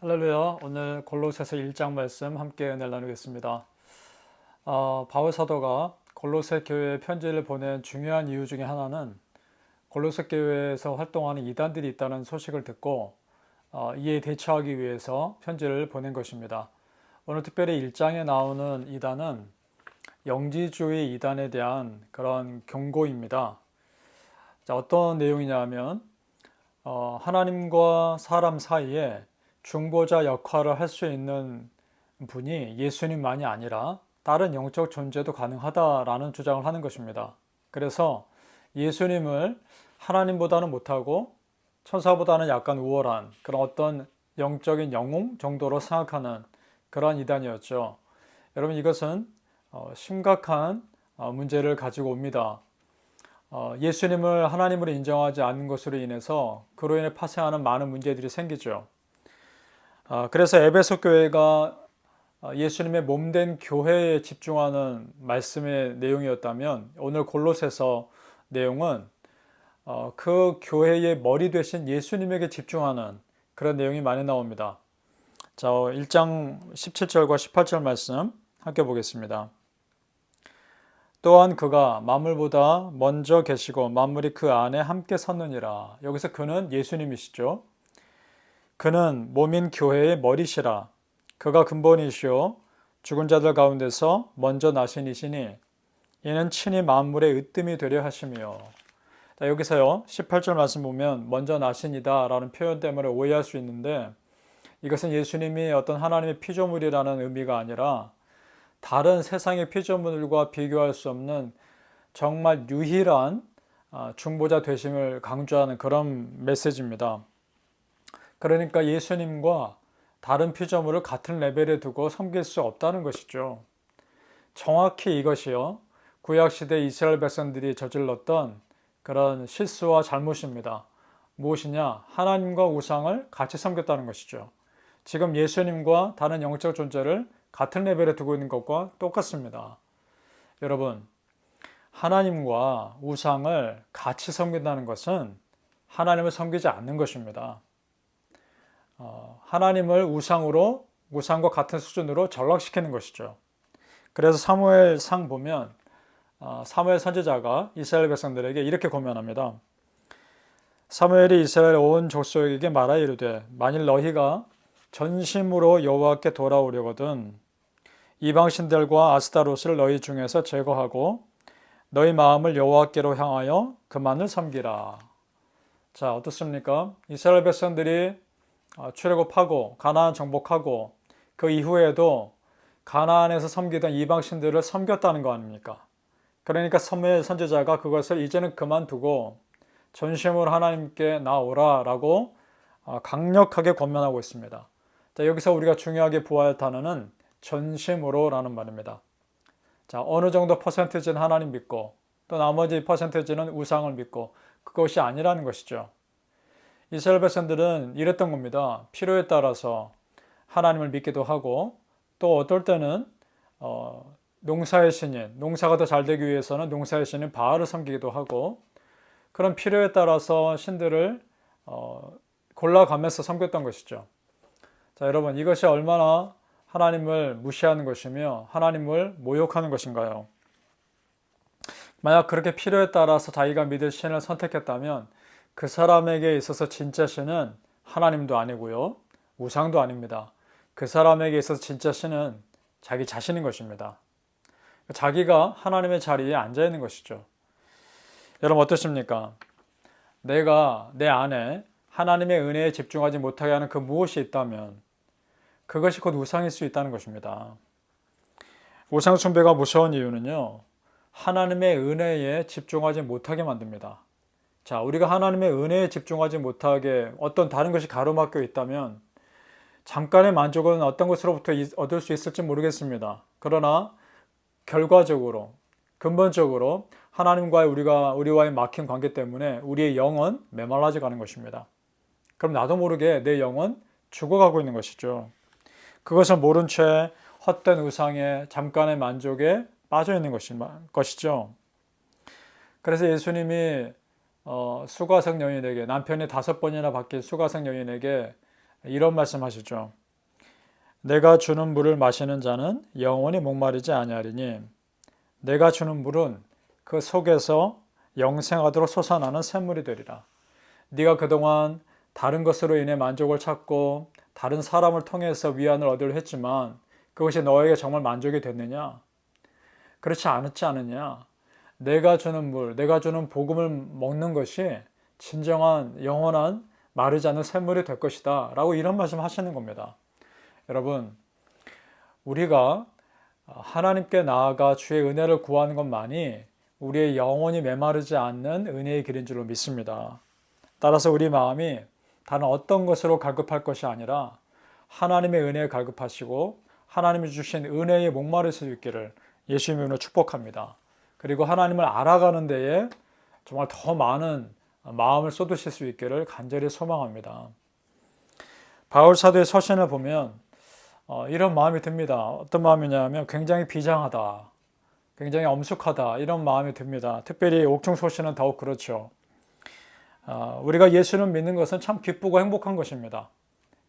할렐루야. 오늘 골로새서 1장 말씀 함께 은혜를 나누겠습니다. 바울 사도가 골로새 교회에 편지를 보낸 중요한 이유 중에 하나는 골로새 교회에서 활동하는 이단들이 있다는 소식을 듣고 이에 대처하기 위해서 편지를 보낸 것입니다. 오늘 특별히 1장에 나오는 이단은 영지주의 이단에 대한 그런 경고입니다. 자, 어떤 내용이냐 하면 하나님과 사람 사이에 중보자 역할을 할 수 있는 분이 예수님만이 아니라 다른 영적 존재도 가능하다라는 주장을 하는 것입니다. 그래서 예수님을 하나님보다는 못하고 천사보다는 약간 우월한 그런 어떤 영적인 영웅 정도로 생각하는 그러한 이단이었죠. 여러분, 이것은 심각한 문제를 가지고 옵니다. 예수님을 하나님으로 인정하지 않는 것으로 인해서 그로 인해 파생하는 많은 문제들이 생기죠. 그래서 에베소 교회가 예수님의 몸된 교회에 집중하는 말씀의 내용이었다면 오늘 골로새서 내용은 그 교회의 머리 되신 예수님에게 집중하는 그런 내용이 많이 나옵니다. 자, 1장 17절과 18절 말씀 함께 보겠습니다. 또한 그가 만물보다 먼저 계시고 만물이 그 안에 함께 섰느니라. 여기서 그는 예수님이시죠. 그는 몸인 교회의 머리시라. 그가 근본이시오 죽은 자들 가운데서 먼저 나신 이시니 이는 친히 만물의 으뜸이 되려 하심이요. 여기서요 18절 말씀 보면 먼저 나신이다 라는 표현 때문에 오해할 수 있는데 이것은 예수님이 어떤 하나님의 피조물이라는 의미가 아니라 다른 세상의 피조물과 비교할 수 없는 정말 유일한 중보자 되심을 강조하는 그런 메시지입니다. 그러니까 예수님과 다른 피조물을 같은 레벨에 두고 섬길 수 없다는 것이죠. 정확히 이것이요, 구약시대 이스라엘 백성들이 저질렀던 그런 실수와 잘못입니다. 무엇이냐? 하나님과 우상을 같이 섬겼다는 것이죠. 지금 예수님과 다른 영적 존재를 같은 레벨에 두고 있는 것과 똑같습니다. 여러분, 하나님과 우상을 같이 섬긴다는 것은 하나님을 섬기지 않는 것입니다. 하나님을 우상과 같은 수준으로 전락시키는 것이죠. 그래서 사무엘상 보면 사무엘 선지자가 이스라엘 백성들에게 이렇게 고면합니다. 사무엘이 이스라엘 온 족속에게 말하 이르되 만일 너희가 전심으로 여호와께 돌아오려거든 이방신들과 아스타롯을 너희 중에서 제거하고 너희 마음을 여호와께로 향하여 그만을 섬기라. 자, 어떻습니까? 이스라엘 백성들이 출애굽하고 가나안 정복하고 그 이후에도 가나안에서 섬기던 이방신들을 섬겼다는 거 아닙니까? 그러니까 사무엘 선지자가 그것을 이제는 그만두고 전심으로 하나님께 나오라 라고 강력하게 권면하고 있습니다. 자, 여기서 우리가 중요하게 보아야 할 단어는 전심으로 라는 말입니다. 자, 어느 정도 퍼센트지는 하나님 믿고 또 나머지 퍼센트지는 우상을 믿고 그것이 아니라는 것이죠. 이스라엘 백성들은 이랬던 겁니다. 필요에 따라서 하나님을 믿기도 하고 또 어떨 때는 농사의 신인, 농사가 더 잘 되기 위해서는 농사의 신인 바알을 섬기기도 하고 그런 필요에 따라서 신들을 골라가면서 섬겼던 것이죠. 자, 여러분, 이것이 얼마나 하나님을 무시하는 것이며 하나님을 모욕하는 것인가요? 만약 그렇게 필요에 따라서 자기가 믿을 신을 선택했다면 그 사람에게 있어서 진짜 신은 하나님도 아니고요, 우상도 아닙니다. 그 사람에게 있어서 진짜 신은 자기 자신인 것입니다. 자기가 하나님의 자리에 앉아 있는 것이죠. 여러분, 어떠십니까? 내가 내 안에 하나님의 은혜에 집중하지 못하게 하는 그 무엇이 있다면 그것이 곧 우상일 수 있다는 것입니다. 우상 숭배가 무서운 이유는요, 하나님의 은혜에 집중하지 못하게 만듭니다. 자, 우리가 하나님의 은혜에 집중하지 못하게 어떤 다른 것이 가로막혀 있다면 잠깐의 만족은 어떤 것으로부터 얻을 수 있을지 모르겠습니다. 그러나 결과적으로, 근본적으로 하나님과의 우리와의 막힌 관계 때문에 우리의 영은 메말라져 가는 것입니다. 그럼 나도 모르게 내 영은 죽어가고 있는 것이죠. 그것을 모른 채 헛된 우상에 잠깐의 만족에 빠져 있는 것이죠. 그래서 예수님이 수가성 여인에게, 남편이 5번이나 바뀐 수가성 여인에게 이런 말씀하시죠. 내가 주는 물을 마시는 자는 영원히 목마르지 아니하리니 내가 주는 물은 그 속에서 영생하도록 솟아나는 샘물이 되리라. 네가 그동안 다른 것으로 인해 만족을 찾고 다른 사람을 통해서 위안을 얻으려 했지만 그것이 너에게 정말 만족이 됐느냐? 그렇지 않지 않느냐? 내가 주는 물, 내가 주는 복음을 먹는 것이 진정한 영원한 마르지 않는 샘물이 될 것이다 라고 이런 말씀 하시는 겁니다. 여러분, 우리가 하나님께 나아가 주의 은혜를 구하는 것만이 우리의 영원히 메마르지 않는 은혜의 길인 줄로 믿습니다. 따라서 우리 마음이 다른 어떤 것으로 갈급할 것이 아니라 하나님의 은혜에 갈급하시고 하나님이 주신 은혜에 목마를 수 있기를 예수님의 이름으로 축복합니다. 그리고 하나님을 알아가는 데에 정말 더 많은 마음을 쏟으실 수 있기를 간절히 소망합니다. 바울 사도의 서신을 보면 이런 마음이 듭니다. 어떤 마음이냐면 굉장히 비장하다, 굉장히 엄숙하다 이런 마음이 듭니다. 특별히 옥중 서신은 더욱 그렇죠. 우리가 예수를 믿는 것은 참 기쁘고 행복한 것입니다.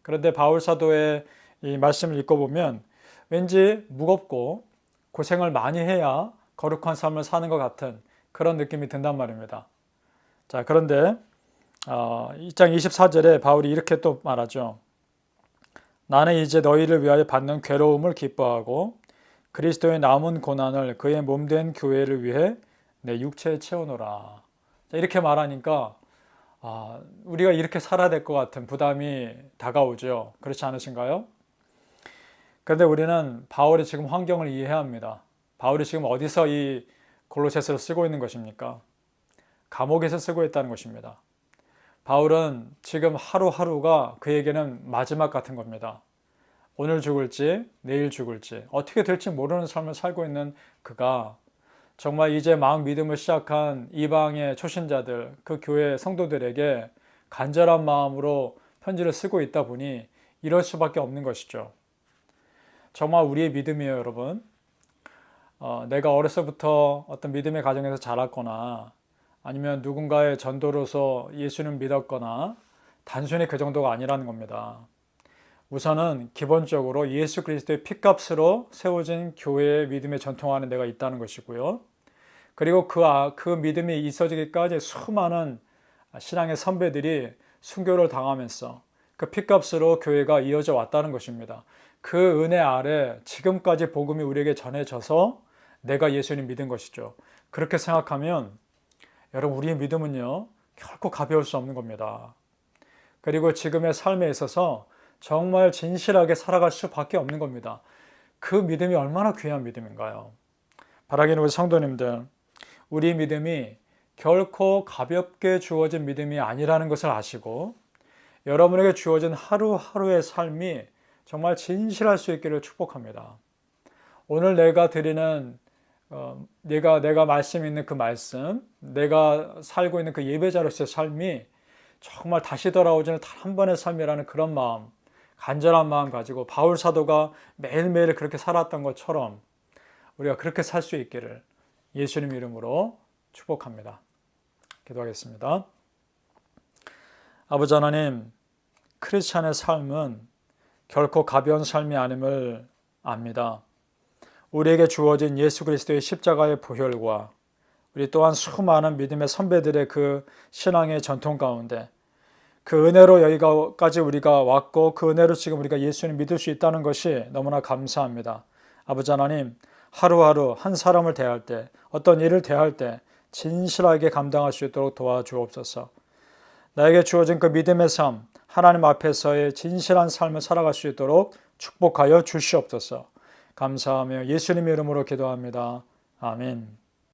그런데 바울 사도의 이 말씀을 읽어보면 왠지 무겁고 고생을 많이 해야 거룩한 삶을 사는 것 같은 그런 느낌이 든단 말입니다. 자, 그런데 2장 24절에 바울이 이렇게 또 말하죠. 나는 이제 너희를 위하여 받는 괴로움을 기뻐하고 그리스도의 남은 고난을 그의 몸된 교회를 위해 내 육체에 채우노라. 이렇게 말하니까 우리가 이렇게 살아야 될 것 같은 부담이 다가오죠. 그렇지 않으신가요? 그런데 우리는 바울이 지금 환경을 이해해야 합니다. 바울이 지금 어디서 이 골로새서를 쓰고 있는 것입니까? 감옥에서 쓰고 있다는 것입니다. 바울은 지금 하루하루가 그에게는 마지막 같은 겁니다. 오늘 죽을지 내일 죽을지 어떻게 될지 모르는 삶을 살고 있는 그가 정말 이제 막 믿음을 시작한 이방의 초신자들, 그 교회 성도들에게 간절한 마음으로 편지를 쓰고 있다 보니 이럴 수밖에 없는 것이죠. 정말 우리의 믿음이에요, 여러분. 내가 어려서부터 어떤 믿음의 가정에서 자랐거나 아니면 누군가의 전도로서 예수를 믿었거나 단순히 그 정도가 아니라는 겁니다. 우선은 기본적으로 예수 그리스도의 피값으로 세워진 교회의 믿음에 전통하는 데가 있다는 것이고요. 그리고 그 믿음이 있어지기까지 수많은 신앙의 선배들이 순교를 당하면서 그 피값으로 교회가 이어져 왔다는 것입니다. 그 은혜 아래 지금까지 복음이 우리에게 전해져서 내가 예수님 믿은 것이죠. 그렇게 생각하면 여러분 우리의 믿음은요 결코 가벼울 수 없는 겁니다. 그리고 지금의 삶에 있어서 정말 진실하게 살아갈 수밖에 없는 겁니다. 그 믿음이 얼마나 귀한 믿음인가요? 바라기는 우리 성도님들, 우리 믿음이 결코 가볍게 주어진 믿음이 아니라는 것을 아시고 여러분에게 주어진 하루하루의 삶이 정말 진실할 수 있기를 축복합니다. 오늘 내가 드리는 내가 말씀 있는 그 말씀, 내가 살고 있는 그 예배자로서의 삶이 정말 다시 돌아오지는 단 한 번의 삶이라는 그런 마음, 간절한 마음 가지고 바울 사도가 매일매일 그렇게 살았던 것처럼 우리가 그렇게 살 수 있기를 예수님 이름으로 축복합니다. 기도하겠습니다. 아버지 하나님, 크리스찬의 삶은 결코 가벼운 삶이 아님을 압니다. 우리에게 주어진 예수 그리스도의 십자가의 보혈과 우리 또한 수많은 믿음의 선배들의 그 신앙의 전통 가운데 그 은혜로 여기까지 우리가 왔고 그 은혜로 지금 우리가 예수님 믿을 수 있다는 것이 너무나 감사합니다. 아버지 하나님, 하루하루 한 사람을 대할 때, 어떤 일을 대할 때 진실하게 감당할 수 있도록 도와주옵소서. 나에게 주어진 그 믿음의 삶, 하나님 앞에서의 진실한 삶을 살아갈 수 있도록 축복하여 주시옵소서. 감사하며 예수님의 이름으로 기도합니다. 아멘.